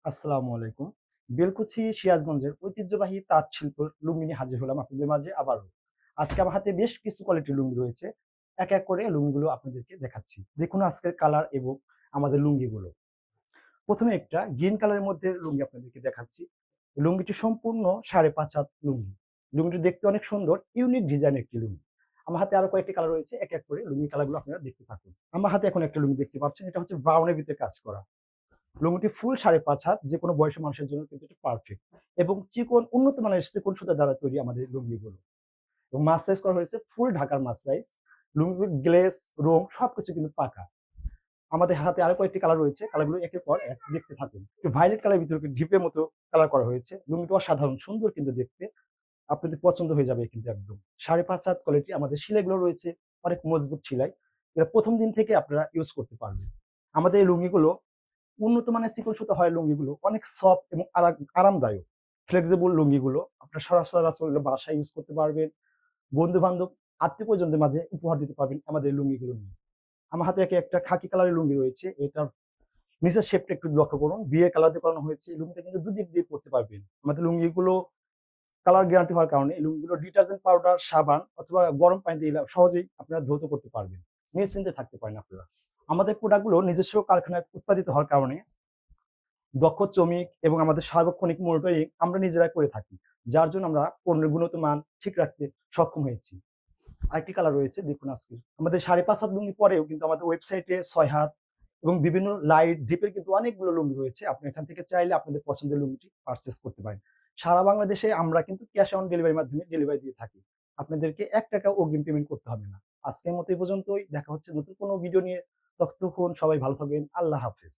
আসসালামু আলাইকুম। বেলকুচি সিরাজগঞ্জের ঐতিহ্যবাহী তাঁত শিল্পের লুঙ্গি নিয়ে হাজির হলাম আপনাদের মাঝে আবারও। আজকে আমার হাতে বেশ কিছু কোয়ালিটির লুঙ্গি রয়েছে। এক, এক করে লুঙ্গিগুলো আপনাদেরকে দেখাচ্ছি। দেখুন আজকের কালার এবং আমাদের লুঙ্গিগুলো। ১ম এ একটা গ্রিন কালারের মধ্যে লুঙ্গি আপনাদেরকে দেখাচ্ছি। লুঙ্গিটি সম্পূর্ণ ৫.৫ হাত লুঙ্গি। লুঙ্গিটি দেখতে অনেক সুন্দর, ইউনিক ডিজাইনের একটি লুঙ্গি। আমার হাতে আরো কয়েকটি কালার রয়েছে। এক, এক করে লুঙ্গি কালারগুলো আপনারা দেখতে থাকুন। আমার হাতে এখন একটা লুঙ্গি দেখতে পাচ্ছেন। এটা হচ্ছে ব্রাউনের ভিতরে কাজ করা। লুঙ্গিটি ফুল ৫.৫ হাত, যেকোনো বয়সী মানুষের জন্য কিন্তু এটা পারফেক্ট এবং চিকন উন্নত মানের চিকন সুতা দ্বারা তৈরি আমাদের লুঙ্গিগুলো এবং মাছ সাইজ করা হয়েছে ফুল ঢাকার মাছ সাইজ। লুঙ্গির গ্লেজ, রং সবকিছু কিন্তু পাকা। আমাদের হাতে আরো কয়েকটি কালার রয়েছে, কালারগুলো একের পর এক দেখতে থাকুন। ভায়োলেট কালারের ভিতরে ঢিপের মতো কালার করা হয়েছে। লুঙ্গিটি অসাধারণ সুন্দর কিন্তু দেখতে, আপনাদের পছন্দ হয়ে যাবে কিন্তু একদম। ৫.৫ হাত কোয়ালিটি, আমাদের সেলাইগুলো রয়েছে অনেক মজবুত সেলাই। এটা প্রথম দিন থেকে আপনারা ইউজ করতে পারবেন। আমাদের এই লুঙ্গিগুলো উন্নত মানের চিকন সুতা হয়, লুঙ্গিগুলো অনেক সফট এবং আরামদায়ক। ফ্লেক্সিবল লুঙ্গিগুলো আপনার সচরাচর বাসায় ইউজ করতে পারবেন, বন্ধু বান্ধব আত্মীয় পরিজনদের মাঝে উপহার দিতে পারবেন আমাদের এই লুঙ্গিগুলো নিয়ে। আমার হাতে একটা খাকি কালারের লুঙ্গি রয়েছে। এটার নিচের শেপটা একটু লক্ষ্য করুন, বিয়ে কালার দিয়ে করানো হয়েছে। এই লুঙ্গিটা কিন্তু দুদিক দিয়ে পড়তে পারবেন। আমাদের লুঙ্গিগুলো কালার গ্যারান্টি হওয়ার কারণে এই লুঙ্গিগুলো ডিটারজেন্ট পাউডার, সাবান অথবা গরম পানি দিয়ে সহজেই আপনারা ধৌত করতে পারবেন। নিশ্চিন্তে থাকতে পারেন আপনারা। আমাদের প্রোডাক্টগুলো নিজস্ব কারখানায় উৎপাদিত হওয়ার কারণে দক্ষ শ্রমিক এবং আমাদের সার্বক্ষণিক মনিটরিং আমরা নিজেরাই করে থাকি। যার জন্য আমরা পণ্যের গুণগত মান ঠিক রাখতে সক্ষম হয়েছি। আরেকটি কালার রয়েছে, দেখুন আজকে আমাদের ৫.৫ হাত লুঙ্গি পরেও কিন্তু আমাদের ওয়েবসাইটে ৬ হাত এবং বিভিন্ন লাইট ডিপের কিন্তু অনেকগুলো লুঙ্গি রয়েছে। আপনি এখান থেকে চাইলে আপনাদের পছন্দের লুঙ্গিটি পারচেজ করতে পারেন। সারা বাংলাদেশে আমরা কিন্তু ক্যাশ অন ডেলিভারির মাধ্যমে ডেলিভারি দিয়ে থাকি। আপনাদেরকে ৳১ অগ্রিম পেমেন্ট করতে হবে না। আজকের মতো এই পর্যন্তই। দেখা হচ্ছে নতুন কোনো ভিডিও নিয়ে। ততক্ষণ সবাই ভালো থাকবেন। আল্লাহ হাফেজ।